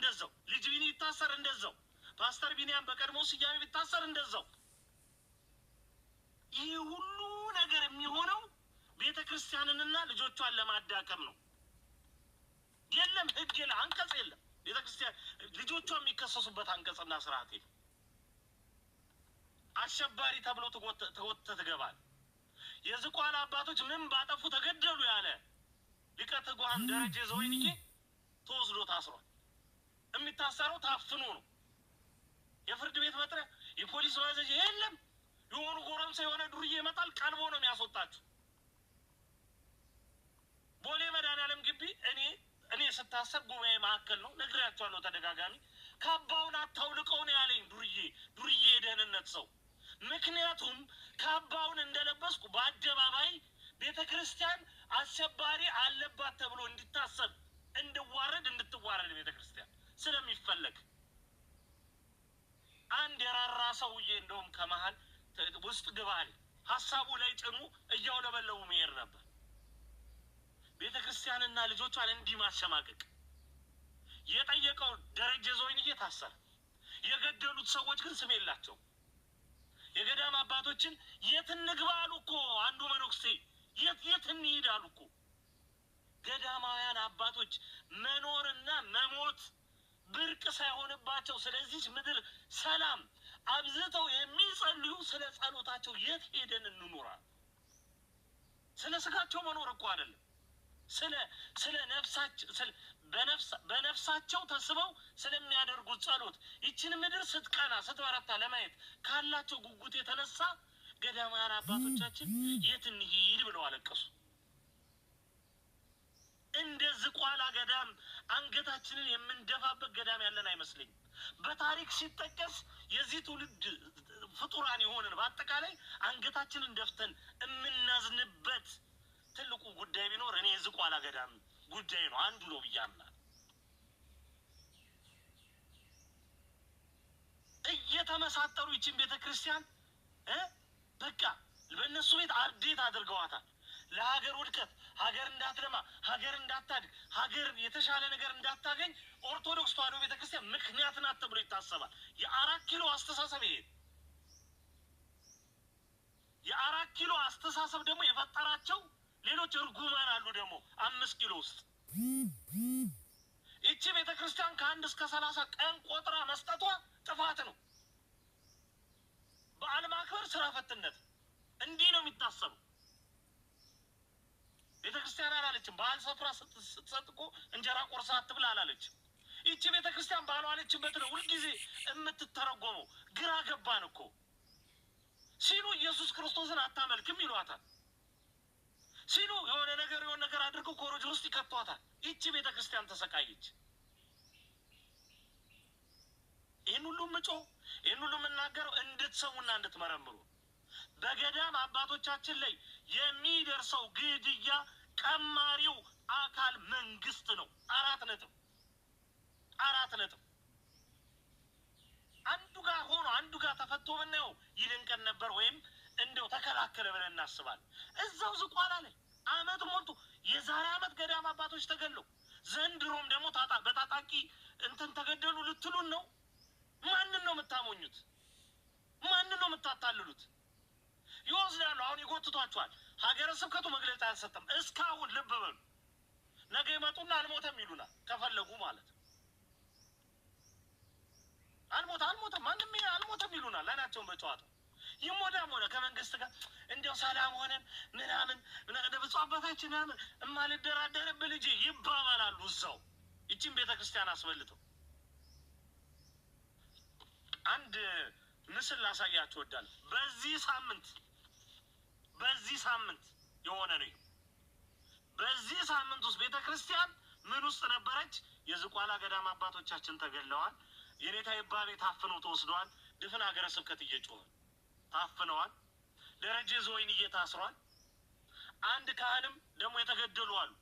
እንደዛው ልጅ ቢኒ ይታሰር እንደዛው ፓስተር ቢኒያም በቀድሞ ስያሜ ቢታሰር እንደዛው ይህ ሁሉ ነገር የሚሆነው ቤተክርስቲያንንና ልጆቿን ለማዳከም ነው። የለም ህግ የለም አንቀጽ የለም ቤተክርስቲያን ልጆቿ የሚከሰሱበት አንቀጽና ስርዓት የለም። አሸባሪ ተብሎ ተገባል። የዝቋላ አባቶች ምን ባጠፉ ተገደሉ ያለ ሊቀ ትጉሃን ደረጀ ዘወይንዬ ተወስዶ ታስሯል። የሚታሰረው ታፍኖ ነው። የፍርድ ቤት መጥሪያ የፖሊስ ማዘዣ የለም። የሆኑ ጎረምሳ የሆነ ዱርዬ ይመጣል ቀልቦ ነው የሚያስወጣችሁ። ቦሌ መድኃኒዓለም ግቢ እኔ ስታሰር ጉባኤ ማዕከል ነው ነግሬያቸዋለሁ ተደጋጋሚ። ካባውን አታውልቀው ነው ያለኝ ዱርዬ የደህንነት ሰው። ምክንያቱም ካባውን እንደለበስኩ በአደባባይ ቤተክርስቲያን አሸባሪ አለባት ተብሎ እንድትወረድ እንድትዋረድ ቤተክርስቲያን ስለሚፈለግ አንድ የራራ ሰውዬ እንደውም ከመሃል ውስጥ ግባል ሐሳቡ ላይ ጭኑ እያውለበለቡ መሄድ ነበር። ቤተክርስቲያንና ልጆቿን እንዲህ ማሸማቀቅ የጠየቀው ደረጀ ዘወይንዬ ታሰረ። የገደሉት ሰዎች ግን ስም የላቸው። የገዳም አባቶችን የት እንግባ አሉ እኮ አንዱ መነኩሴ የት እንሂድ አሉ እኮ። ገዳማውያን አባቶች መኖርና መሞት ብርቅ ሳይሆንባቸው ስለዚህ ምድር ሰላም አብዝተው የሚጸልዩ ስለ ጸሎታቸው የት ሄደን እንኖራለን? ስለ ስጋቸው መኖር እኮ አይደለም። ስለ ነፍሳቸው በነፍሳቸው ተስበው ስለሚያደርጉት ጸሎት ይችን ምድር ስትቀና ስትበረታ ለማየት ካላቸው ጉጉት የተነሳ ገዳማውያን አባቶቻችን የት እንሂድ ብለው አለቀሱ። እንደ ዝቋላ ገዳም አንገታችንን የምንደፋበት ገዳም ያለን አይመስለኝም። በታሪክ ሲጠቀስ የዚህ ትውልድ ፍጡራን የሆንን በአጠቃላይ አንገታችንን ደፍተን የምናዝንበት ትልቁ ጉዳይ ቢኖር እኔ ዝቋላ ገዳም ጉዳይ ነው አንዱ ነው ብዬ አምናለሁ። እየተመሳጠሩ ይችን ቤተክርስቲያን በቃ በእነሱ ቤት አርዴት አድርገዋታል። ለሀገር ውድቀት ሀገር እንዳትለማ ሀገር እንዳታድግ ሀገር የተሻለ ነገር እንዳታገኝ ኦርቶዶክስ ተዋሕዶ ቤተክርስቲያን ምክንያት ናት ተብሎ ይታሰባል። የአራት ኪሎ አስተሳሰብ ይሄ የአራት ኪሎ አስተሳሰብ ደግሞ የፈጠራቸው ሌሎች እርጉማን አሉ። ደግሞ 5 ኪሎ ውስጥ ይቺ ቤተክርስቲያን ከ1 እስከ 30 ቀን ቆጥራ መስጠቷ ጥፋት ነው። በዓል ማክበር ስራ ፈትነት እንዲህ ነው የሚታሰበው። ቤተክርስቲያን አላለችም በዓል ስፍራ ስትሰጥ እኮ እንጀራ ቆርሳ አትብላ አላለችም። ይቺ ቤተክርስቲያን ባልዋለችበት ነው ሁልጊዜ የምትተረጎመው። ግራ ገባን እኮ ሲሉ ኢየሱስ ክርስቶስን አታመልክም ይሏታል። ሲሉ የሆነ ነገር አድርገው ኮሮጆ ውስጥ ይከቷታል። ይቺ ቤተክርስቲያን ተሰቃየች። ይህን ሁሉ ይህን ሁሉ የምናገረው እንድትሰሙና እንድትመረምሩ። በገዳም አባቶቻችን ላይ የሚደርሰው ግድያ ቀማሪው አካል መንግስት ነው። 4 ነጥብ አንዱ ጋር ሆኖ አንዱ ጋር ተፈቶ ብናየው ይደንቀን ነበር፣ ወይም እንደው ተከላከለ ብለን እናስባለን። እዛው ዝቋላ ላይ አመት ሞልቶ የዛሬ አመት ገዳም አባቶች ተገለው ዘንድሮም ደግሞ በታጣቂ ተገደሉ ልትሉን ነው? ማንን ነው የምታሞኙት? ማንን ነው የምታታልሉት? ይወስዳሉ። አሁን ይጎትቷቸዋል። ሀገረ ስብከቱ መግለጫ አልሰጠም እስካሁን። ልብ በሉ። ነገ ይመጡና አልሞተም ይሉናል ከፈለጉ ማለት ነው። አልሞተም ማንም አልሞተም ይሉናል። አይናቸውን በጨዋታ ይሞዳም ሆነ ከመንግስት ጋር እንዲያው ሰላም ሆነን ምናምን ብፁዕ አባታችን ምናምን እማልደራደርብህ ልጄ ይባባላሉ እዛው። ይቺን ቤተክርስቲያን አስበልተው አንድ ምስል ላሳያችሁ እወዳለሁ። በዚህ ሳምንት የሆነ ነው። በዚህ ሳምንት ውስጥ ቤተክርስቲያን ምን ውስጥ ነበረች? የዝቋላ ገዳም አባቶቻችን ተገለዋል። የኔታ ይባቤ ታፍነው ተወስደዋል። ድፍን ሀገረ ስብከት እየጮኸ ታፍነዋል። ደረጀ ዘወይንዬ ታስሯል። አንድ ካህንም ደግሞ የተገደሉ አሉ።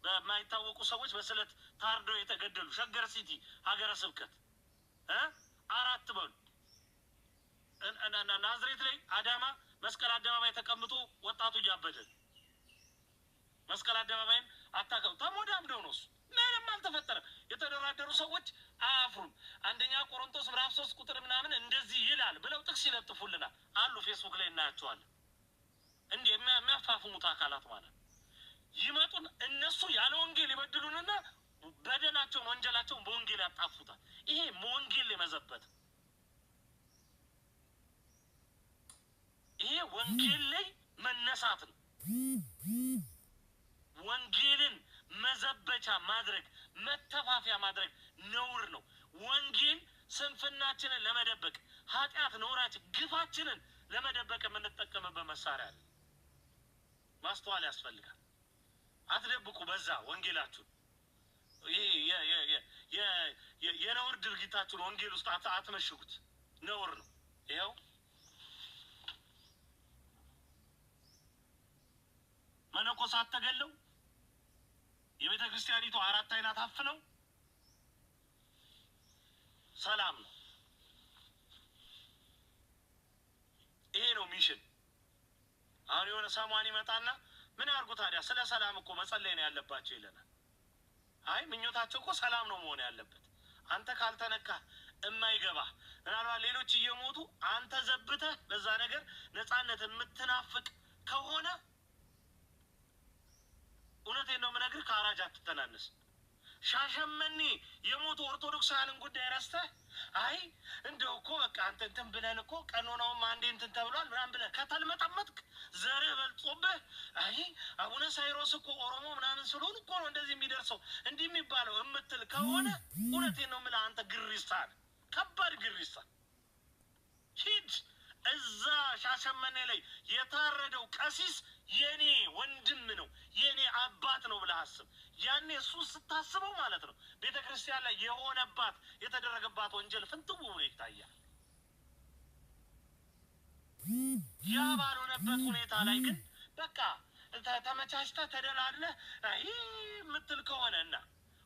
በማይታወቁ ሰዎች በስለት ታርደው የተገደሉ ሸገር ሲቲ ሀገረ ስብከት 4 በሉ። ናዝሬት ላይ አዳማ መስቀል አደባባይ ተቀምጦ ወጣቱ እያበደ መስቀል አደባባይን አታከው ተሞዳምደው ነው ምንም አልተፈጠረም። የተደራደሩ ሰዎች አያፍሩም። አንደኛ ቆሮንቶስ ምዕራፍ 3 ቁጥር ምናምን እንደዚህ ይላል ብለው ጥቅስ ይለጥፉልናል አሉ። ፌስቡክ ላይ እናያቸዋለን። እንዲህ የሚያፋፍሙት አካላት ማለት ይመጡን እነሱ ያለ ወንጌል ይበድሉንና በደላቸውን ወንጀላቸውን በወንጌል ያጣፉታል። ይሄ ወንጌል የመዘበት ይሄ ወንጌል ላይ መነሳት ነው። ወንጌልን መዘበቻ ማድረግ መተፋፊያ ማድረግ ነውር ነው። ወንጌል ስንፍናችንን ለመደበቅ ኃጢአት ነውራችን ግፋችንን ለመደበቅ የምንጠቀምበት መሳሪያ አለ። ማስተዋል ያስፈልጋል። አትደብቁ በዛ ወንጌላችሁን። የነውር ድርጊታችሁን ወንጌል ውስጥ አትመሽጉት። ነውር ነው። ይኸው መነኮሳት ተገለው የቤተ ክርስቲያኒቱ 4 አይናት አፍነው ሰላም ነው። ይሄ ነው ሚሽን። አሁን የሆነ ሰማን ይመጣና ምን ያርጉ ታዲያ? ስለ ሰላም እኮ መጸለይ ነው ያለባቸው ይለናል። አይ ምኞታቸው እኮ ሰላም ነው መሆን ያለበት። አንተ ካልተነካ የማይገባ ምናልባት ሌሎች እየሞቱ አንተ ዘብተህ በዛ ነገር ነፃነት የምትናፍቅ ከሆነ እውነቴን ነው የምነግርህ፣ ከአራጅ አትተናነስ። ሻሸመኔ የሞቱ ኦርቶዶክሳውያንን ጉዳይ ረስተህ አይ እንደው እኮ በቃ አንተ እንትን ብለን እኮ ቀኖናውም አንዴ እንትን ተብሏል ምናምን ብለህ ከተልመጠመጥክ ዘርህ በልጦብህ አይ አቡነ ሳይሮስ እኮ ኦሮሞ ምናምን ስለሆኑ እኮ ነው እንደዚህ የሚደርሰው እንዲህ የሚባለው የምትል ከሆነ እውነቴን ነው የምልህ አንተ ግሪስታ ነህ፣ ከባድ ግሪስታ። ሂድ እዛ ሻሸመኔ ላይ የታረደው ቀሲስ የኔ ወንድም ነው የኔ አባት ነው ብለህ አስብ። ያኔ እሱ ስታስበው ማለት ነው ቤተ ክርስቲያን ላይ የሆነባት የተደረገባት ወንጀል ፍንትው ብሎ ይታያል። ያ ባልሆነበት ሁኔታ ላይ ግን በቃ ተመቻችተህ ተደላለህ የምትል ከሆነና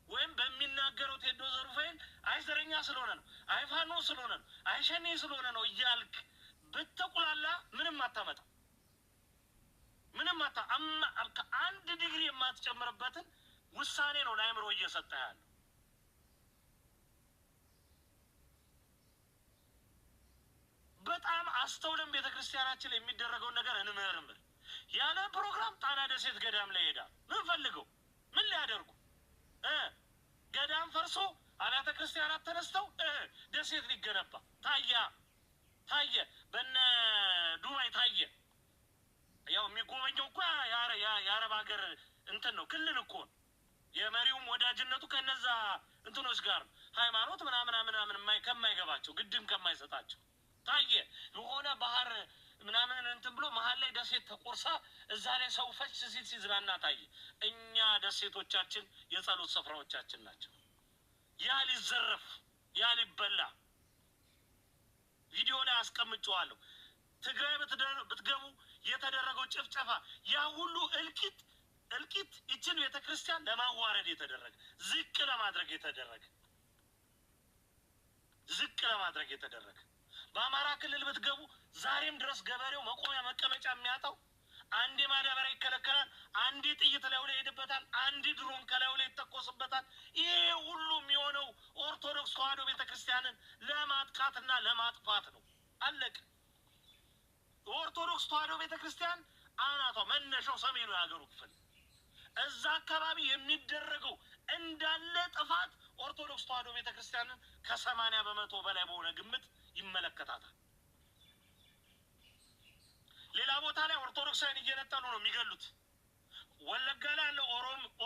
ወይም በሚናገረው ቴዶ ዘሩፋኤል አይ ዘረኛ ስለሆነ ነው፣ አይ ፋኖ ስለሆነ ነው፣ አይ ሸኔ ስለሆነ ነው እያልክ ብትቁላላ ምንም አታመጣም። ምንም ከአንድ ዲግሪ የማትጨምርበትን ውሳኔ ነው ለአእምሮ እየሰጠህ ያለው። በጣም አስተውለን ቤተ ክርስቲያናችን ላይ የሚደረገውን ነገር እንመርምር። ያለ ፕሮግራም ጣና ደሴት ገዳም ላይ ሄዳ ምን ፈልገው ምን ሊያደርጉ ገዳም ፈርሶ አብያተ ክርስቲያናት ተነስተው ደሴት ሊገነባ ታየ በነ ዱባይ ታየ። ያው የሚጎበኘው እኮ የአረብ ሀገር እንትን ነው ክልል እኮ የመሪውም ወዳጅነቱ ከነዛ እንትኖች ጋር ሃይማኖት ምናምን ከማይገባቸው ግድም ከማይሰጣቸው ታየ። የሆነ ባህር ምናምን እንትን ብሎ መሀል ላይ ደሴት ተቆርሳ እዛ ላይ ሰው ፈች ሲል ሲዝናና ታየ። እኛ ደሴቶቻችን የጸሎት ስፍራዎቻችን ናቸው። ያ ሊዘረፍ ያ ሊበላ ቪዲዮ ላይ አስቀምጬዋለሁ። ትግራይ ብትገቡ የተደረገው ጭፍጨፋ ያ ሁሉ እልቂት ይችን ቤተ ክርስቲያን ለማዋረድ የተደረገ ዝቅ ለማድረግ የተደረገ በአማራ ክልል ብትገቡ ዛሬም ድረስ ገበሬው መቆሚያ መቀመጫ የሚያጣው አንዴ ማዳበሪያ ይከለከላል፣ አንዴ ጥይት ላዩ ላይ ይሄድበታል፣ አንዴ ድሮን ከላዩ ላይ ይተኮስበታል። ይሄ ሁሉ የሚሆነው ኦርቶዶክስ ተዋሕዶ ቤተክርስቲያንን ለማጥቃትና ለማጥፋት ነው። አለቅ ኦርቶዶክስ ተዋሕዶ ቤተክርስቲያን አናቷ መነሻው ሰሜኑ የሀገሩ ክፍል እዛ አካባቢ የሚደረገው እንዳለ ጥፋት ኦርቶዶክስ ተዋሕዶ ቤተክርስቲያንን ከ80% በላይ በሆነ ግምት ይመለከታታል። ሌላ ቦታ ላይ ኦርቶዶክሳውያን እየነጠሉ ነው የሚገሉት። ወለጋ ላይ ያለው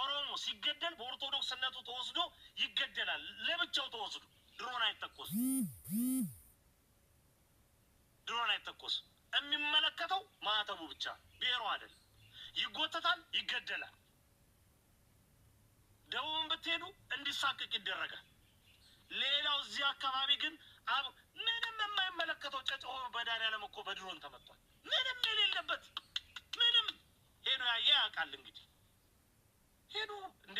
ኦሮሞ ሲገደል በኦርቶዶክስነቱ ተወስዶ ይገደላል። ለብቻው ተወስዶ ድሮን አይተኮስ የሚመለከተው ማህተቡ ብቻ ብሔሩ አይደል። ይጎተታል፣ ይገደላል። ደቡብን ብትሄዱ እንዲሳቀቅ ይደረጋል። ሌላው እዚህ አካባቢ ግን ምንም የማይመለከተው ጨጨሆ በዳንያለም እኮ በድሮን ተመቷል። ምንም የሌለበት ምንም ሄዱ ያውቃል። እንግዲህ ሄዱ እንዴ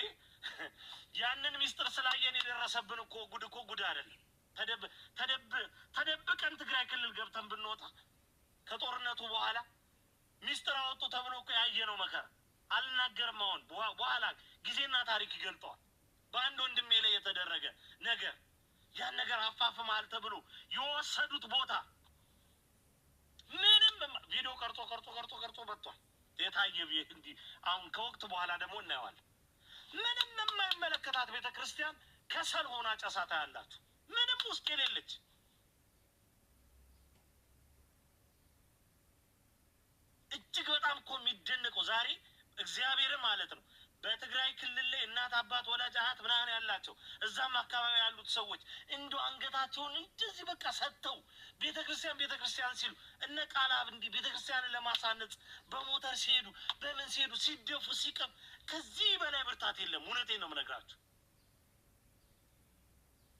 ያንን ሚስጥር ስላየን የደረሰብን እኮ ጉድ አይደለም። ተደብቀን ትግራይ ክልል ገብተን ብንወጣ ከጦርነቱ በኋላ ሚስጥር አወጡ ተብሎ እኮ ያየነው መከራ አልናገርም። አሁን በኋላ ጊዜና ታሪክ ይገልጠዋል። በአንድ ወንድሜ ላይ የተደረገ ነገር ያን ነገር አፋፍማል ተብሎ የወሰዱት ቦታ ምንም ቪዲዮ ቀርጾ መጥቷል። የታየ እንዲህ አሁን ከወቅት በኋላ ደግሞ እናየዋለን። ምንም የማይመለከታት ቤተክርስቲያን ከሰል ሆና ጨሳታ ያላችሁ ምንም ውስጥ የሌለች እጅግ በጣም እኮ የሚደነቀው ዛሬ እግዚአብሔር ማለት ነው በትግራይ ክልል ላይ እናት አባት ወላጅ አሃት ምናምን ያላቸው እዛም አካባቢ ያሉት ሰዎች እንዶ አንገታቸውን እንደዚህ በቃ ሰጥተው ቤተክርስቲያን ሲሉ እነ ቃላብ እንዲህ ቤተክርስቲያንን ለማሳነጽ በሞተር ሲሄዱ በምን ሲሄዱ ሲደፉ ሲቀም ከዚህ በላይ ብርታት የለም። እውነቴን ነው የምነግራችሁ።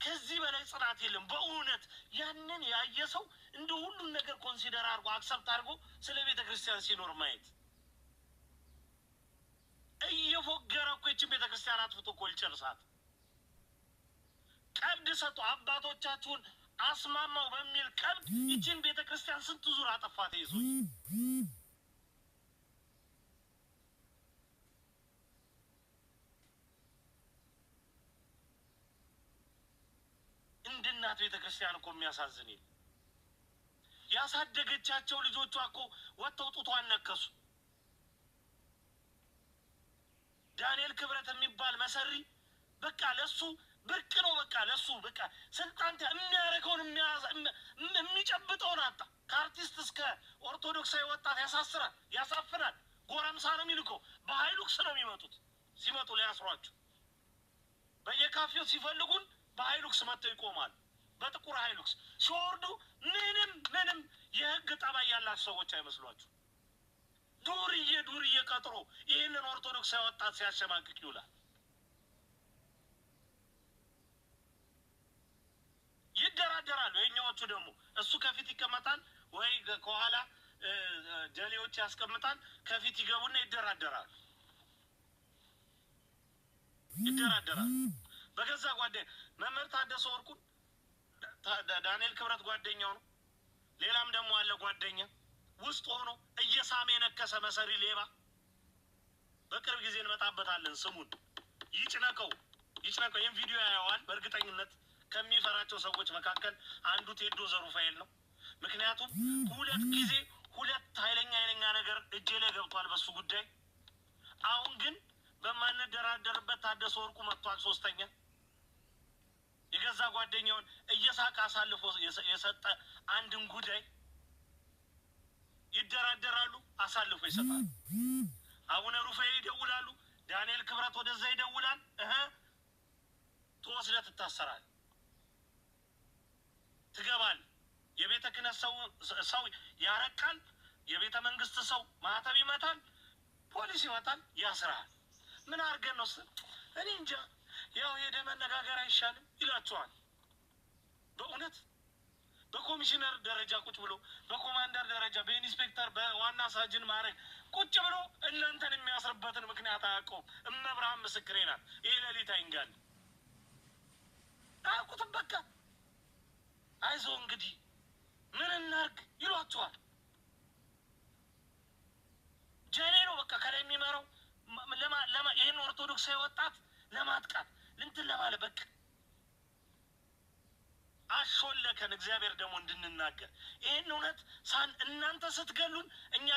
ከዚህ በላይ ጽናት የለም። በእውነት ያንን ያየ ሰው እንደ ሁሉን ነገር ኮንሲደር አድርጎ አክሰፕት አድርጎ ስለ ቤተክርስቲያን ሲኖር ማየት እየፎገረ እኮ ይህችን ቤተክርስቲያን አጥፍቶ እኮ ሊጨርሳት ቀብድ ሰጡ። አባቶቻችሁን አስማማው በሚል ቀብድ ይህችን ቤተክርስቲያን ስንት ዙር አጠፋት ይዞ እንድናት ቤተክርስቲያን እኮ የሚያሳዝን ያሳደገቻቸው ልጆቿ እኮ ወጥተው ጡቷን ነከሱ። ዳንኤል ክብረት የሚባል መሰሪ በቃ ለሱ ብርቅ ነው። በቃ ለሱ በቃ ስልጣን የሚያደርገውን የሚጨብጠውን አጣ። ከአርቲስት እስከ ኦርቶዶክሳዊ ወጣት ያሳስራል፣ ያሳፍናል። ጎረምሳ ነው የሚልከው። በሀይሉክስ ነው የሚመጡት። ሲመጡ ሊያስሯቸው በየካፌው ሲፈልጉን በሀይሉክስ መጥተው ይቆማሉ። በጥቁር ሀይሉክስ ሲወርዱ ምንም የህግ ጠባይ ያላቸው ሰዎች አይመስሏችሁ። ዱርዬ ቀጥሮ ይህንን ኦርቶዶክሳዊ ወጣት ሲያሸማቅቅ ይውላል። ይደራደራሉ። የኛዎቹ ደግሞ እሱ ከፊት ይቀመጣል ወይ ከኋላ ጀሌዎች ያስቀምጣል። ከፊት ይገቡና ይደራደራሉ። በገዛ ጓደኛ መምህር ታደሰ ወርቁን ዳንኤል ክብረት ጓደኛው ነው። ሌላም ደግሞ አለ ጓደኛ ውስጥ ሆኖ እየሳመ የነከሰ መሰሪ ሌባ። በቅርብ ጊዜ እንመጣበታለን። ስሙን ይጭነቀው። ይህን ቪዲዮ ያየዋል በእርግጠኝነት። ከሚፈራቸው ሰዎች መካከል አንዱ ቴዶ ዘሩፋኤል ነው። ምክንያቱም ሁለት ኃይለኛ ነገር እጄ ላይ ገብቷል በሱ ጉዳይ። አሁን ግን በማንደራደርበት ታደሰ ወርቁ መጥቷል። ሶስተኛ የገዛ ጓደኛውን እየሳቀ አሳልፎ የሰጠ አንድን ጉዳይ ይደራደራሉ፣ አሳልፎ ይሰጣሉ። አቡነ ሩፋኤል ይደውላሉ፣ ዳንኤል ክብረት ወደዛ ይደውላል። ተወስደህ ትታሰራል፣ ትገባል። የቤተ ክህነት ሰው ያረቃል፣ የቤተ መንግስት ሰው ማህተብ ይመታል፣ ፖሊስ ይመታል፣ ያስራል። ምን አድርገን ነው እኔ እንጃ። ያው ሄደ መነጋገር አይሻልም ይላቸዋል። በእውነት በኮሚሽነር ደረጃ ቁጭ ብሎ በኮማንደር ደረጃ በኢንስፔክተር በዋና ሳጅን ማዕረግ ቁጭ ብሎ እናንተን የሚያስርበትን ምክንያት አያውቀውም። እመብርሃን ምስክሬ ናት። ይሄ ሌሊት አይንጋል አያውቁትም። በቃ አይዞ እንግዲህ ምን እናርግ ይሏቸዋል። ጀኔ ነው በቃ ከላይ የሚመራው ይህን ኦርቶዶክሳዊ ወጣት ለማጥቃት ልንትን ለማለ በቃ አሾለከን። እግዚአብሔር ደግሞ እንድንናገር ይህን እውነት እናንተ ስትገሉን እኛ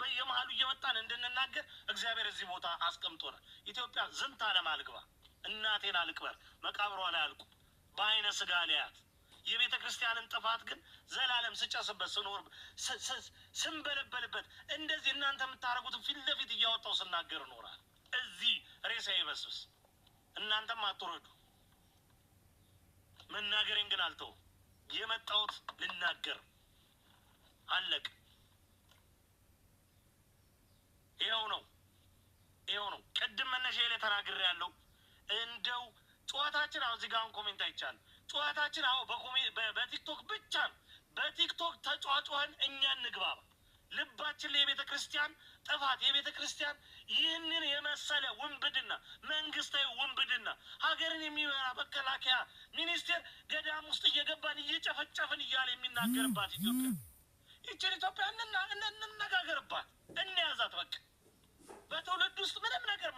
በየመሀሉ እየመጣን እንድንናገር እግዚአብሔር እዚህ ቦታ አስቀምጦናል። ኢትዮጵያ ዝንት ዓለም አልግባ፣ እናቴን አልቅበር፣ መቃብሯ ላይ አልቁ፣ በአይነ ስጋ ሊያት። የቤተ ክርስቲያንን ጥፋት ግን ዘላለም ስጨስበት ስኖር ስንበለበልበት እንደዚህ እናንተ የምታደርጉትን ፊት ለፊት እያወጣው ስናገር እኖራል። እዚህ ሬሳ ይበስብስ፣ እናንተም አትወረዱ። መናገሬን ግን አልተውም። የመጣሁት ልናገር አለቅ። ይኸው ነው። ቅድም መነሻ ላይ ተናግሬ ያለው እንደው ጨዋታችን አሁን እዚህ ጋር አሁን ኮሜንት አይቻልም። ጨዋታችን አሁን በቲክቶክ ብቻ ነው። በቲክቶክ ተጫዋጭዋን እኛ እንግባባ። ልባችን ላይ የቤተ ክርስቲያን ጥፋት የቤተ ክርስቲያን ይህንን የመሰለ ውንብድና መንግስታዊ ውንብድና ሀገርን የሚመራ መከላከያ ሚኒስቴር ገዳም ውስጥ እየገባን እየጨፈጨፍን እያለ የሚናገርባት ኢትዮጵያ ይችን ኢትዮጵያ እንነጋገርባት፣ እንያዛት። በትውልድ ውስጥ ምንም ነገር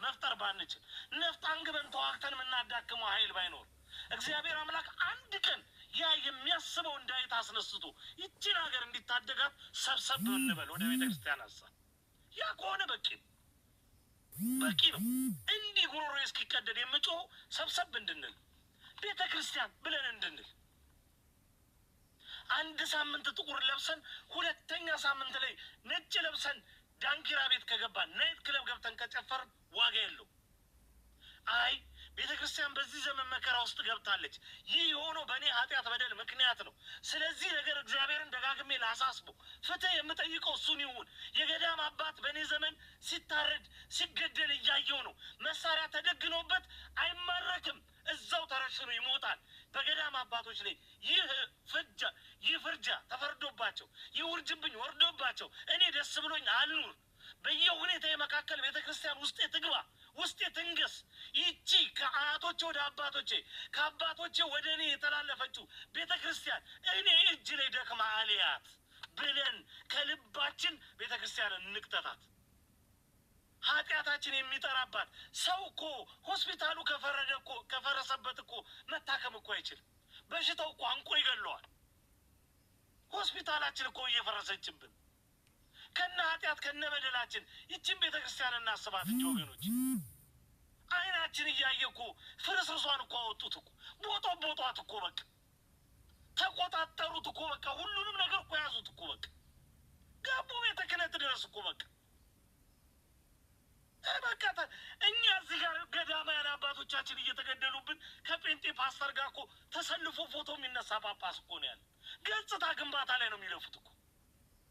መፍጠር ባንችል ነፍጥ አንግበን ተዋግተን የምናዳክመው ኃይል ባይኖር እግዚአብሔር አምላክ አንድ ቀን ያ የሚያስበው እንዳይት አስነስቶ ይችን ሀገር እንዲታደጋት ሰብሰብ እንበል ወደ ቤተ ክርስቲያን ሀሳብ። ያ ከሆነ በቂ ነው። እንዲህ ጉሮሮ እስኪቀደድ የምጮህ ሰብሰብ እንድንል ቤተ ክርስቲያን ብለን እንድንል አንድ ሳምንት ጥቁር ለብሰን ሁለተኛ ሳምንት ላይ ነጭ ለብሰን ዳንኪራ ቤት ከገባን ናይት ክለብ ገብተን ከጨፈርን ዋጋ የለው። አይ ቤተ ክርስቲያን በዚህ ዘመን መከራ ውስጥ ገብታለች። ይህ የሆነው በእኔ ኃጢአት በደል ምክንያት ነው። ስለዚህ ነገር እግዚአብሔርን ደጋግሜ ላሳስበው፣ ፍትህ የምጠይቀው እሱን ይሁን። የገዳም አባት በእኔ ዘመን ሲታረድ ሲገደል እያየው ነው። መሳሪያ ተደግኖበት አይማረክም፣ እዛው ተረሽኖ ይሞታል። በገዳም አባቶች ላይ ይህ ፍርጃ ተፈርዶባቸው ይህ ውርጅብኝ ወርዶባቸው እኔ ደስ ብሎኝ አልኑር። በየሁኔታ መካከል ቤተ ክርስቲያን ውስጤ ትግባ፣ ውስጤ ትንገስ። ይቺ ከአያቶቼ ወደ አባቶቼ ከአባቶቼ ወደ እኔ የተላለፈችው ቤተ ክርስቲያን እኔ እጅ ላይ ደክማ አልያት ብለን ከልባችን ቤተ ክርስቲያንን እንቅጠታት። ኃጢአታችን የሚጠራባት ሰው እኮ ሆስፒታሉ ከፈረሰበት እኮ መታከም እኮ አይችልም። በሽታው እኮ አንቆ ይገለዋል። ሆስፒታላችን እኮ እየፈረሰችብን ከነ ኃጢአት ከነ በደላችን ይችን ቤተ ክርስቲያን እናስባት እንጂ ወገኖች። አይናችን እያየ እኮ ፍርስርሷን እኮ አወጡት እኮ ቦጧት እኮ በቃ ተቆጣጠሩት እኮ በቃ ሁሉንም ነገር እኮ ያዙት እኮ በቃ ገቡ ቤተ ክህነት ድረስ እኮ በቃ እኛ እዚህ ጋር ገዳማውያን አባቶቻችን እየተገደሉብን ከጴንጤ ፓስተር ጋር እኮ ተሰልፎ ፎቶ የሚነሳ ጳጳስ እኮ ነው ያለ። ገጽታ ግንባታ ላይ ነው የሚለፉት እኮ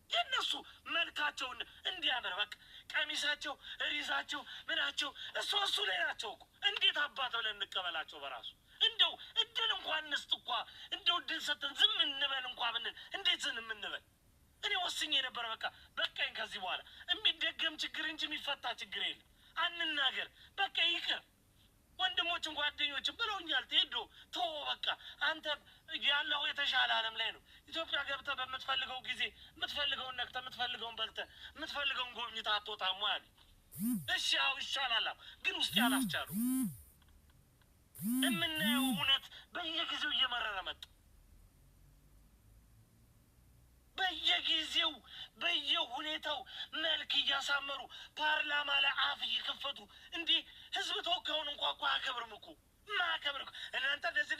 የእነሱ መልካቸውን እንዲያምር በቃ ቀሚሳቸው ሪዛቸው ምናቸው እሱ ላይ ናቸው እኮ። እንዴት አባት ብለን እንቀበላቸው? በራሱ እንደው እድል እንኳን እንስጥ እንኳ እንደው እድል ሰጥተን ዝም እንበል እንኳ ብንል እንዴት ዝም እንበል? እኔ ወስኜ ነበር በቃ በቃኝ። ከዚህ በኋላ የሚደገም ችግር እንጂ የሚፈታ ችግር የለም። አንናገር በቃ ይቅር። ወንድሞችን ጓደኞችን ብለውኛል። ቴዶ ተው በቃ አንተ ያለው የተሻለ ዓለም ላይ ነው። ኢትዮጵያ ገብተህ በምትፈልገው ጊዜ የምትፈልገውን ነክተህ የምትፈልገውን በልተህ የምትፈልገውን ጎብኝተህ አትወጣም አሉ። እሺ ያው ይሻላል፣ ግን ውስጥ ያላስቻሉ የምናየው እውነት በየጊዜው እየመረረ መጣ። በየጊዜው በየሁኔታው መልክ እያሳመሩ ፓርላማ ላይ አፍ እየከፈቱ እንዲህ ህዝብ ተወካዩን እንኳ እኮ አያከብርም እኮ ማያከብር እኮ። እናንተ እንደዚህ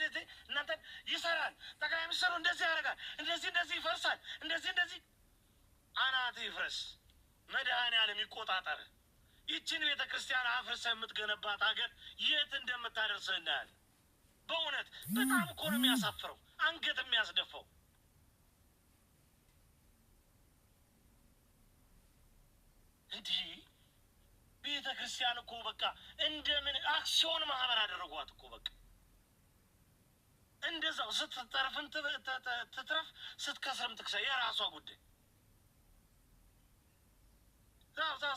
እናንተ ይሰራል፣ ጠቅላይ ሚኒስትሩ እንደዚህ ያደርጋል፣ እንደዚህ ይፈርሳል፣ እንደዚህ አናት ይፍረስ። መድኃኔዓለም ይቆጣጠር። ይችን ቤተ ክርስቲያን አፍርሰህ የምትገነባት ሀገር የት እንደምታደርስህ እናያለን። በእውነት በጣም እኮ ነው የሚያሳፍረው፣ አንገት የሚያስደፋው። እንዲህ ቤተ ክርስቲያን እኮ በቃ እንደምን አክሲዮን ማህበር አደረጓት እኮ በቃ እንደዛው ስትተርፍን ትትረፍ ስትከስርም ትክሰ የራሷ ጉዳይ።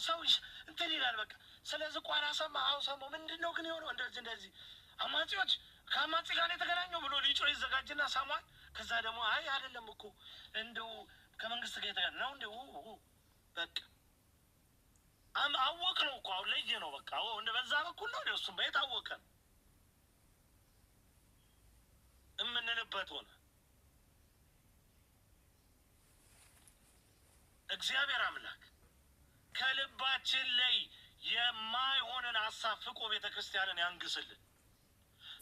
ሰው እንትን ይላል በቃ። ስለዚህ ቋራ ሰማሁ ምንድን ነው ግን የሆነው እንደዚህ አማጺዎች ከአማጺ ጋር የተገናኘው ብሎ ሊጮ ይዘጋጅና ሰሟል። ከዛ ደግሞ አይ አይደለም እኮ እንደው ከመንግስት ጋር የተገናኘ ነው እንደው በቃ አወቅ ነው እኮ አሁን ለየ ነው በቃ እንደ በዛ በኩል ነው እሱም በየታወቀ የምንልበት ሆነ። እግዚአብሔር አምላክ ከልባችን ላይ የማይሆንን ሀሳብ ፍቆ ቤተ ክርስቲያንን ያንግስልን።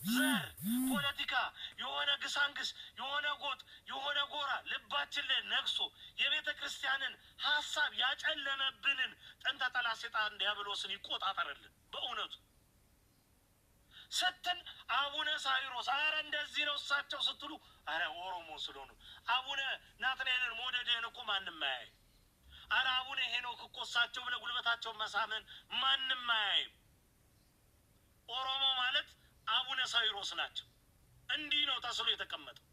ዘር ፖለቲካ የሆነ ግሳንግስ የሆነ ጎጥ የሆነ ጎራ ልባችን ላይ ነግሶ የቤተ ክርስቲያንን ሀሳብ ያጨለመብንን ጥንተ ጠላት ሰይጣን ዲያብሎስን ይቆጣጠርልን። በእውነቱ ስትል አቡነ ሳይሮስ አረ እንደዚህ ነው እሳቸው ስትሉ አረ ኦሮሞ ስለሆኑ አቡነ ናትናኤልን መውደድህን እኮ ማንም አያይም። አረ አቡነ ሄኖክ እኮ እሳቸው ብለህ ጉልበታቸውን መሳምን ማንም አያይም። ኦሮሞ ማለት አቡነ ሳይሮስ ናቸው። እንዲህ ነው ተስሎ የተቀመጠው።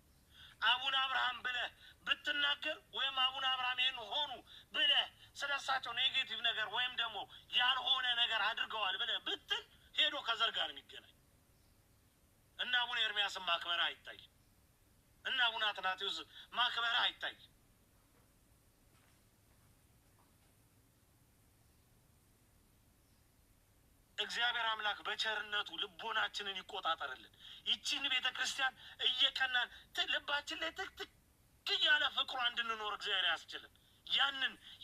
አቡነ አብርሃም ብለህ ብትናገር ወይም አቡነ አብርሃም ይህን ሆኑ ብለህ ስለሳቸው ኔጌቲቭ ነገር ወይም ደግሞ ያልሆነ ነገር አድርገዋል ብለህ ብትል ሄዶ ከዘር ጋር የሚገናኝ እና አቡነ ኤርሚያስን ማክበርህ አይታይም እና አቡነ አትናቴዎስ ማክበርህ አይታይም። እግዚአብሔር አምላክ በቸርነቱ ልቦናችንን ይቆጣጠርልን። ይቺን ቤተ ክርስቲያን እየቀናን ልባችን ላይ ትክትክ እያለ ፍቅሯ እንድንኖር እግዚአብሔር ያስችልን።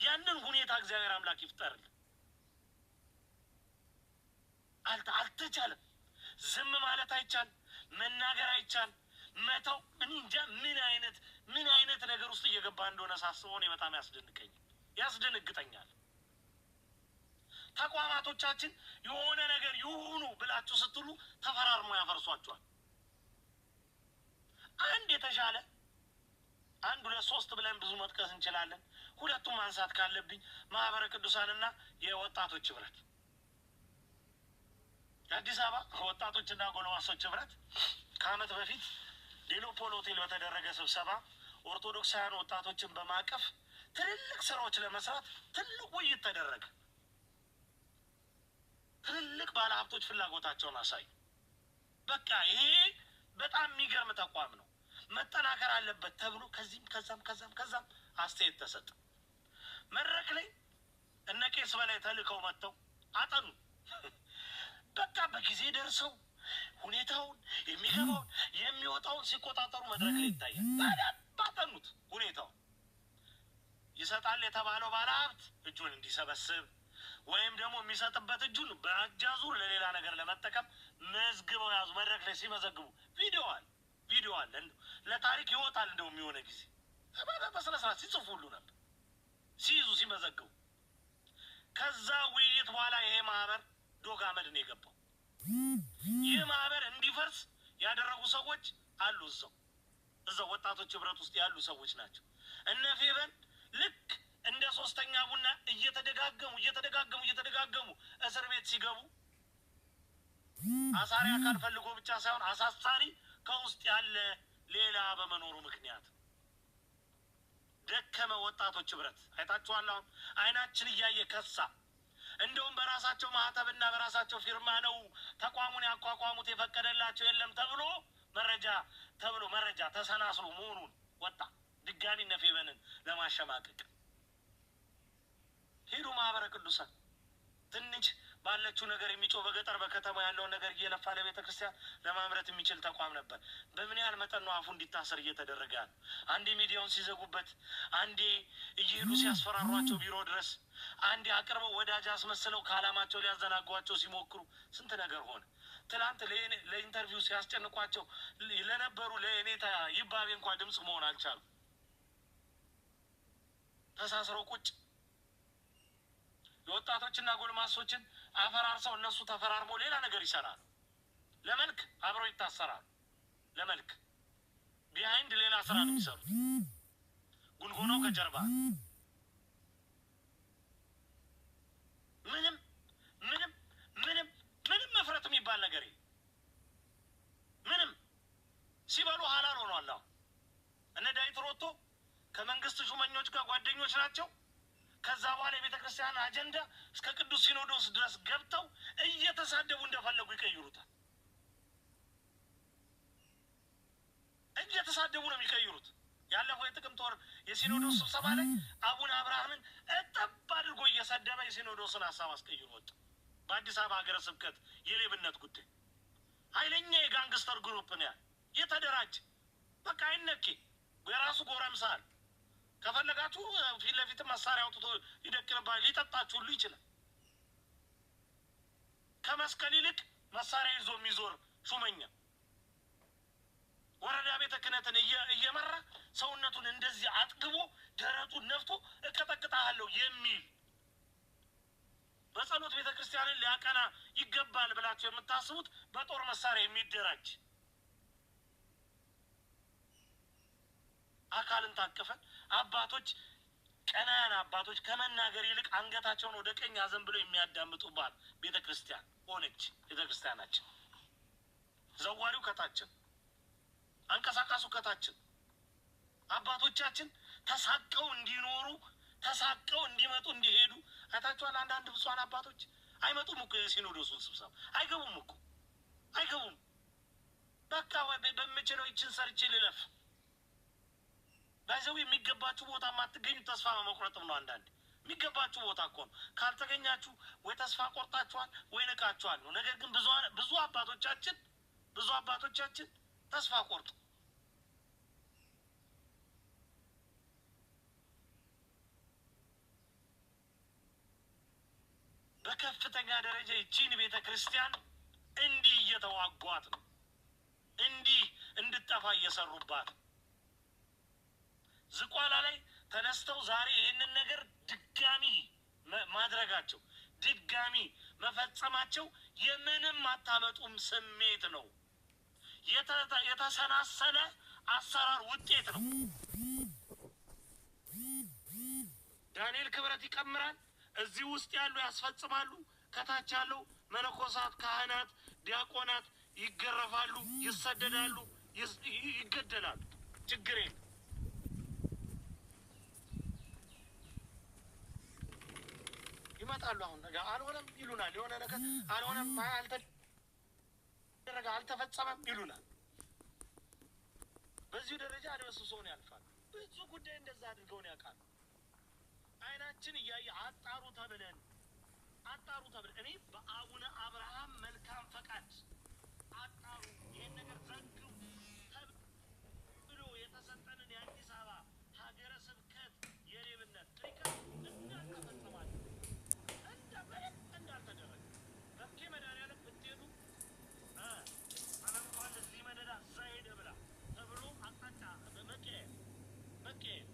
ያንን ሁኔታ እግዚአብሔር አምላክ ይፍጠርልን። አልተቻለም። ዝም ማለት አይቻል፣ መናገር አይቻል፣ መተው እንጃ ምን አይነት ነገር ውስጥ እየገባ እንደሆነ ሳስበው እኔ በጣም ያስደነግጠኛል። ተቋማቶቻችን የሆነ ነገር ይሁኑ ብላችሁ ስትሉ ተፈራርሞ ያፈርሷቸዋል። አንድ የተሻለ 1 2 3 ብለን ብዙ መጥቀስ እንችላለን። ሁለቱም ማንሳት ካለብኝ ማህበረ ቅዱሳንና የወጣቶች ህብረት፣ የአዲስ አበባ ወጣቶችና ጎልማሶች ህብረት ከዓመት በፊት ዴሎፖል ሆቴል በተደረገ ስብሰባ ኦርቶዶክሳውያን ወጣቶችን በማቀፍ ትልልቅ ስራዎች ለመስራት ትልቅ ውይይት ተደረገ። ትልልቅ ባለሀብቶች ፍላጎታቸውን አሳዩ። በቃ ይሄ በጣም የሚገርም ተቋም ነው፣ መጠናከር አለበት ተብሎ ከዛም አስተያየት ተሰጠ። መድረክ ላይ እነ ቄስ በላይ ተልከው መጥተው አጠኑ። በቃ በጊዜ ደርሰው ሁኔታውን የሚገባውን የሚወጣውን ሲቆጣጠሩ መድረክ ላይ ይታያል። በደንብ አጠኑት። ሁኔታው ይሰጣል የተባለው ባለሀብት እጁን እንዲሰበስብ ወይም ደግሞ የሚሰጥበት እጁን በአጃዙር ለሌላ ነገር ለመጠቀም መዝግበው ያዙ። መድረክ ላይ ሲመዘግቡ ቪዲዮ አለ ለታሪክ ይወጣል። እንደው የሚሆነ ጊዜ በስነ ስርዓት ሲጽፉ ሁሉ ነበር ሲይዙ ሲመዘግቡ። ከዛ ውይይት በኋላ ይሄ ማህበር ዶግ አመድ ነው የገባው። ይህ ማህበር እንዲፈርስ ያደረጉ ሰዎች አሉ። እዛው ወጣቶች ህብረት ውስጥ ያሉ ሰዎች ናቸው። እነ ፌበን ልክ እንደ ሶስተኛ ቡና እየተደጋገሙ እስር ቤት ሲገቡ አሳሪ አካል ፈልጎ ብቻ ሳይሆን አሳሳሪ ከውስጥ ያለ ሌላ በመኖሩ ምክንያት ደከመ። ወጣቶች ህብረት አይታችኋል። አሁን አይናችን እያየ ከሳ። እንደውም በራሳቸው ማህተብና በራሳቸው ፊርማ ነው ተቋሙን ያቋቋሙት፣ የፈቀደላቸው የለም ተብሎ መረጃ ተሰናስሎ መሆኑን ወጣ። ድጋሚ እነ ፌበንን ለማሸማቀቅ ሄዱ። ማህበረ ቅዱሳን ትንሽ ባለችው ነገር የሚጮህ በገጠር በከተማ ያለውን ነገር እየለፋ ለቤተ ክርስቲያን ለማምረት የሚችል ተቋም ነበር። በምን ያህል መጠን ነው አፉ እንዲታሰር እየተደረገ ያለ? አንዴ ሚዲያውን ሲዘጉበት፣ አንዴ እየሄዱ ሲያስፈራሯቸው ቢሮ ድረስ፣ አንዴ አቅርበው ወዳጅ አስመስለው ከዓላማቸው ሊያዘናጓቸው ሲሞክሩ ስንት ነገር ሆነ። ትላንት ለኢንተርቪው ሲያስጨንቋቸው ለነበሩ ለኔታ ይባቤ እንኳ ድምፅ መሆን አልቻሉ። ተሳስረው ቁጭ የወጣቶችና ጎልማሶችን አፈራርሰው እነሱ ተፈራርመው ሌላ ነገር ይሰራሉ። ለመልክ አብረው ይታሰራሉ። ለመልክ ቢሃይንድ ሌላ ስራ ነው የሚሰሩት። ጉንጉነው ከጀርባ ምንም መፍረት የሚባል ነገር ምንም ሲበሉ ሀላል ሆኗል። እነ ዳዊት ሮቶ ከመንግስት ሹመኞች ጋር ጓደኞች ናቸው። ከዛ በኋላ የቤተ ክርስቲያን አጀንዳ እስከ ቅዱስ ሲኖዶስ ድረስ ገብተው እየተሳደቡ እንደፈለጉ ይቀይሩታል። እየተሳደቡ ነው የሚቀይሩት። ያለፈው የጥቅምት ወር የሲኖዶስ ስብሰባ ላይ አቡነ አብርሃምን እጠብ አድርጎ እየሰደበ የሲኖዶስን ሀሳብ አስቀይሮ ወጣ። በአዲስ አበባ ሀገረ ስብከት የሌብነት ጉዳይ ኃይለኛ የጋንግስተር ግሩፕ ነው የተደራጀ። በቃ አይነኬ የራሱ ጎረምሳል ከፈለጋችሁ ፊት ለፊት መሳሪያ አውጥቶ ይደቅንባል፣ ሊጠጣችሁ ሁሉ ይችላል። ከመስቀል ይልቅ መሳሪያ ይዞ የሚዞር ሹመኛ ወረዳ ቤተ ክህነትን እየመራ ሰውነቱን እንደዚህ አጥግቦ ደረቱን ነፍቶ እቀጠቅጣለሁ የሚል በጸሎት ቤተ ክርስቲያንን ሊያቀና ይገባል ብላችሁ የምታስቡት በጦር መሳሪያ የሚደራጅ አካልን ታቀፈን አባቶች፣ ቀናያን አባቶች ከመናገር ይልቅ አንገታቸውን ወደ ቀኝ አዘንብለው የሚያዳምጡባት ቤተ ክርስቲያን ሆነች ቤተ ክርስቲያናችን። ዘዋሪው ከታችን፣ አንቀሳቃሱ ከታችን። አባቶቻችን ተሳቀው እንዲኖሩ ተሳቀው እንዲመጡ እንዲሄዱ አይታችኋል። አንዳንድ ብፁዓን አባቶች አይመጡም እኮ የሲኖዶሱን ስብሰባ አይገቡም። በቃ በምችለው ይችን ሰርቼ ልለፍ ባይዘው የሚገባችሁ ቦታ ማትገኙ ተስፋ በመቁረጥም ነው። አንዳንድ የሚገባችሁ ቦታ እኮ ነው። ካልተገኛችሁ ወይ ተስፋ ቆርጣችኋል ወይ ንቃችኋል ነው። ነገር ግን ብዙ አባቶቻችን ተስፋ ቆርጡ። በከፍተኛ ደረጃ ይቺን ቤተ ክርስቲያን እንዲህ እየተዋጓት ነው። እንዲህ እንድጠፋ እየሰሩባት ዝቋላ ላይ ተነስተው ዛሬ ይህንን ነገር ድጋሚ ማድረጋቸው ድጋሚ መፈጸማቸው የምንም አታመጡም ስሜት ነው። የተሰናሰለ አሰራር ውጤት ነው። ዳንኤል ክብረት ይቀምራል። እዚህ ውስጥ ያሉ ያስፈጽማሉ። ከታች ያለው መነኮሳት፣ ካህናት፣ ዲያቆናት ይገረፋሉ፣ ይሰደዳሉ፣ ይገደላሉ። ችግር የለም። ይመጣሉ። አሁን ነገር አልሆነም ይሉናል። የሆነ ነገር አልሆነም፣ አልተፈጸመም ይሉናል። በዚሁ ደረጃ አድበስብሰውን ያልፋል። ብዙ ጉዳይ እንደዛ አድርገውን ያውቃሉ። አይናችን እያየ አጣሩ ተብለን እኔ በአቡነ አብርሃም መልካም ፈቃድ አጣሩ፣ ይህን ነገር ዘግቡ ተብሎ የተሰጠንን የአዲስ አበባ ሀገረ ስብከት የሌብነት ሪከርድ እንዳልተፈጸማል እንዳልተደረገ በኬ መድኃኒዓለም ብትሄዱ አለምተዋል እዚህ መደዳ እዛ ሄደ ብላ ተብሎ አቅጣጫ መቀየር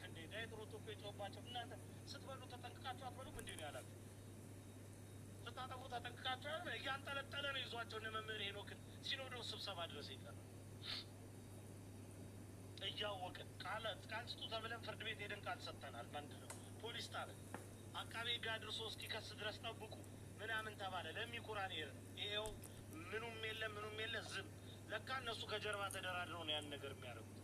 እንዴ ዳይትሮቶ እኮ የጮባቸው እናንተ ስትበሉ ተጠንቅቃችሁ አትበሉም እንዴ ነው ያላችሁ? ስታጠቡ ተጠንቅቃችሁ እያንጠለጠለ ነው ይዟቸው እነ መምህር ሄኖክን ሲኖዶስ ስብሰባ ድረስ ይቀር እያወቅን ቃል ስጡ ተብለን ፍርድ ቤት ሄደን ቃል ሰጥተናል። ምንድነው ፖሊስ ጣለ አቃቤ ሕግ አድርሶ እስኪከስ ድረስ ጠብቁ ምናምን ተባለ። ለሚኩራን ሄር ይሄው ምኑም የለ ዝም። ለካ እነሱ ከጀርባ ተደራድረው ነው ያን ነገር የሚያደርጉት።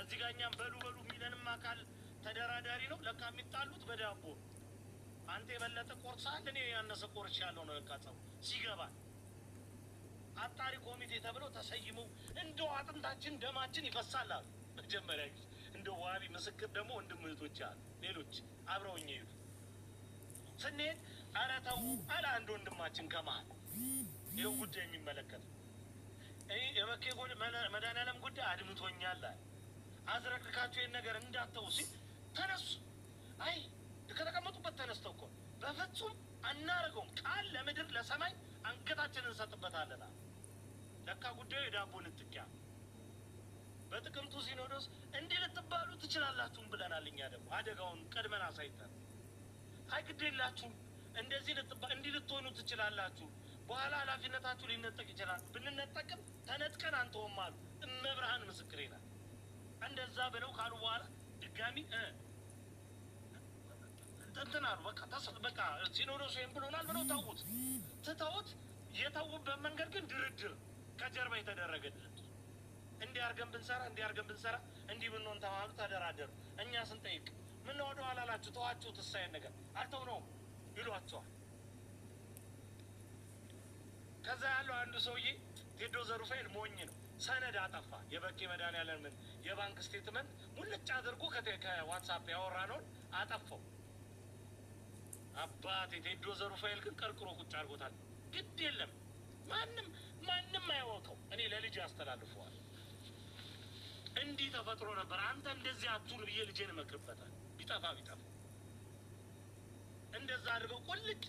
እዚህ ጋር እኛም በሉ የሚለንም አካል ተደራዳሪ ነው። ለካ የሚጣሉት በዳቦ አንተ የበለጠ ቆርሳል፣ እኔ ያነሰ ቆርሽ ያለው ነው። ለካ ጸው ሲገባ አጣሪ ኮሚቴ ተብለው ተሰይመው እንደው አጥንታችን ደማችን ይፈሳል አሉ። መጀመሪያ ጊዜ እንደው ዋቢ ምስክር ደግሞ ወንድም እህቶች አሉ ሌሎች አብረውኝ ይሄዱ ስንሄድ ኧረ ተው አለ አንድ ወንድማችን ከመሀል ይኸው ጉዳይ የሚመለከት የበኬ መድኃኒዓለም ጉዳይ አድምቶኛል አለ። አዝረክካችሁ ይህን ነገር እንዳተው ሲል ተነሱ። አይ ከተቀመጡበት ተነስተው እኮ በፍጹም አናረገውም፣ ቃል ለምድር ለሰማይ አንገታችንን እንሰጥበታለን። ለካ ጉዳዩ የዳቦ ንጥቂያ። በጥቅምቱ ሲኖዶስ እንዲህ ልትባሉ ትችላላችሁም ብለናል። እኛ ደግሞ አደጋውን ቀድመን አሳይተን አይ ግድ የላችሁም እንዲህ ልትሆኑ ትችላላችሁ፣ በኋላ ኃላፊነታችሁ ሊነጠቅ ይችላል። ብንነጠቅም ተነጥቀን አንተውም አሉ። እመብርሃን ምስክሬ ናት። እንደዛ ብለው ካሉ በኋላ ድጋሚ እንትን አሉ። በቃ ሲኖዶሱ ይሄን ብሎናል ብለው ትተውት የተዉበት መንገድ ግን ድርድር ከጀርባ የተደረገ ድርድር። እንዲህ አድርገን ብንሰራ እንዲህ ብንሆን ተማሉ፣ ተደራደሩ። እኛ ስንጠይቅ ምን ወደ ኋላ ላችሁ ተዋችሁ ትሳይን ነገር አልተውነውም ይሏቸዋል። ከዛ ያለው አንዱ ሰውዬ ቴዶ ዘሩፋኤል ሞኝ ነው። ሰነድ አጠፋ። የበኬ መድኃኒዓለምን የባንክ ስቴትመንት ሙልጭ አድርጎ ከዋትሳፕ ያወራነውን አጠፋው። አባቴ ቴዶ ዘሩፋኤል ግን ቀርቅሮ ቁጭ አድርጎታል። ግድ የለም ማንም አይወቀው፣ እኔ ለልጅ ያስተላልፈዋል። እንዲህ ተፈጥሮ ነበር፣ አንተ እንደዚህ አቱን ብዬ ልጄን እመክርበታል። ቢጠፋ እንደዛ አድርገው ቁልጭ።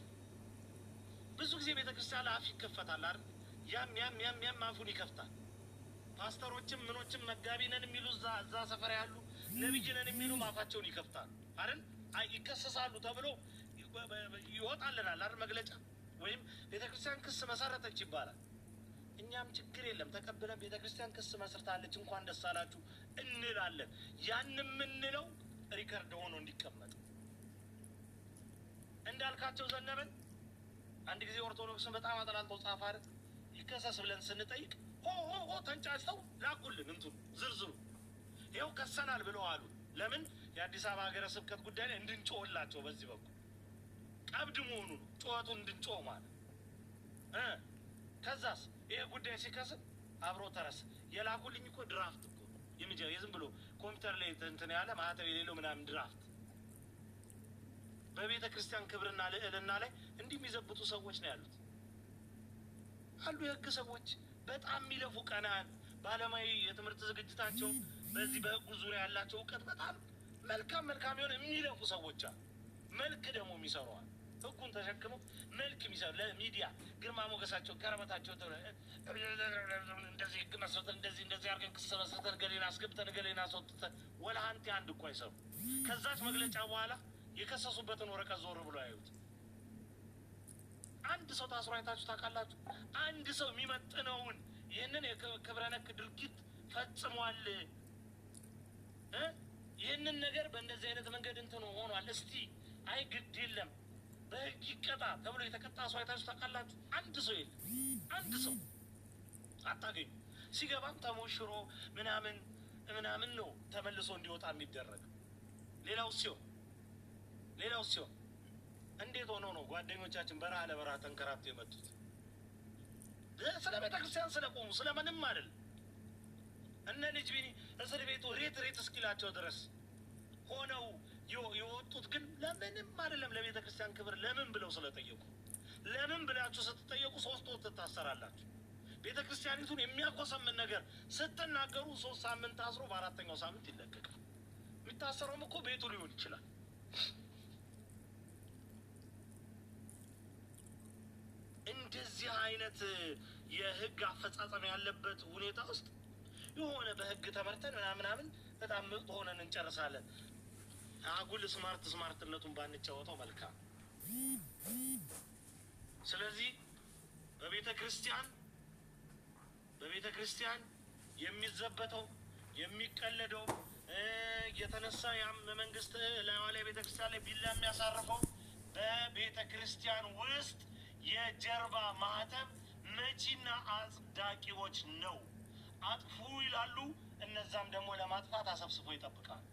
ብዙ ጊዜ ቤተክርስቲያን አፍ ይከፈታል አይደል? ያም አፉን ይከፍታል። ፓስተሮችም ምኖችም መጋቢ ነን የሚሉ እዛ ሰፈር ያሉ ነብይ ነን የሚሉ አፋቸውን ይከፍታሉ አይደል? ይከሰሳሉ ተብሎ ይወጣልናል አይደል? መግለጫ ወይም ቤተክርስቲያን ክስ መሰረተች ይባላል። እኛም ችግር የለም ተቀብለን ቤተክርስቲያን ክስ መስርታለች እንኳን ደስ አላችሁ እንላለን። ያን የምንለው ሪከርድ ሆኖ እንዲቀመጥ። እንዳልካቸው ዘነበን አንድ ጊዜ ኦርቶዶክስን በጣም አጠላልተው ጻፈ አይደል? ይከሰስ ብለን ስንጠይቅ ሆ ተንጫጭተው ላኩልን እንትኑ ዝርዝሩ። ይኸው ከሰናል ብለው አሉ። ለምን? የአዲስ አበባ ሀገረ ስብከት ጉዳይ ላይ እንድንጮህላቸው በዚህ በኩል ቀብድ መሆኑ ነው ጩኸቱን እንድንጮህ ማለት። ከዛስ ይሄ ጉዳይ ሲከስም አብሮ ተረስ የላኩልኝ እኮ ድራፍት እኮ የዝም ብሎ ኮምፒውተር ላይ እንትን ያለ ማህተብ የሌለው ምናምን ድራፍት በቤተ ክርስቲያን ክብርና ልዕልና ላይ እንዲህ የሚዘብቱ ሰዎች ነው ያሉት አሉ። የህግ ሰዎች በጣም የሚለፉ ቀናን በዓለማዊ የትምህርት ዝግጅታቸው በዚህ በህጉ ዙሪያ ያላቸው እውቀት በጣም መልካም የሆነ የሚለፉ ሰዎች አሉ። መልክ ደግሞ የሚሰሩዋል ህጉን ተሸክመው መልክ የሚሰሩ ለሚዲያ ግርማ ሞገሳቸው ቀረበታቸው እንደዚህ ህግ መስርተን እንደዚህ አድርገን ክስ መስርተን ገሌን አስገብተን ገሌን አስወጥተን ወለሀንቲ አንድ እኮ አይሰሩ። ከዛች መግለጫ በኋላ የከሰሱበትን ወረቀት ዞር ብሎ ያዩት። አንድ ሰው ታስሮ አይታችሁ ታውቃላችሁ? አንድ ሰው የሚመጥነውን ይህንን የክብረ ነክ ድርጊት ፈጽሟል፣ ይህንን ነገር በእንደዚህ አይነት መንገድ እንትን ሆኗል፣ እስቲ አይ ግድ የለም በህግ ይቀጣ ተብሎ የተቀጣ ሰው አይታችሁ ታውቃላችሁ? አንድ ሰው የለም። አንድ ሰው አታገኙ። ሲገባም ተሞሽሮ ምናምን ነው ተመልሶ እንዲወጣ የሚደረግ። ሌላው ሲሆን እንዴት ሆኖ ነው ጓደኞቻችን በረሃ ለበረሃ ተንከራቶ የመጡት? ስለ ቤተ ክርስቲያን ስለቆሙ ስለምንም አይደለም። እነ ልጅ ቢኒ እስር ቤቱ ሬት እስኪላቸው ድረስ ሆነው የወጡት ግን ለምንም አይደለም። ለቤተ ክርስቲያን ክብር ለምን ብለው ስለጠየቁ። ለምን ብላችሁ ስትጠየቁ 3 ወር ትታሰራላችሁ። ቤተ ክርስቲያኒቱን የሚያቆሰምን ነገር ስትናገሩ 3 ሳምንት ታስሮ በ4ኛው ሳምንት ይለቀቃል። የሚታሰረውም እኮ ቤቱ ሊሆን ይችላል። እንደዚህ አይነት የህግ አፈጻጸም ያለበት ሁኔታ ውስጥ የሆነ በህግ ተመርተን ምናምን በጣም ምርጥ ሆነን እንጨርሳለን። አጉል ስማርትነቱን ባንጫወተው መልካም። ስለዚህ በቤተ ክርስቲያን የሚዘበተው የሚቀለደው የተነሳ ያም መንግስት ላይ ቤተ ክርስቲያን ላይ ቢላ የሚያሳርፈው በቤተ ክርስቲያን ውስጥ የጀርባ ማህተም መቺና አጽዳቂዎች ነው። አጥፉ ይላሉ፣ እነዛም ደግሞ ለማጥፋት አሰብስቦ ይጠብቃል።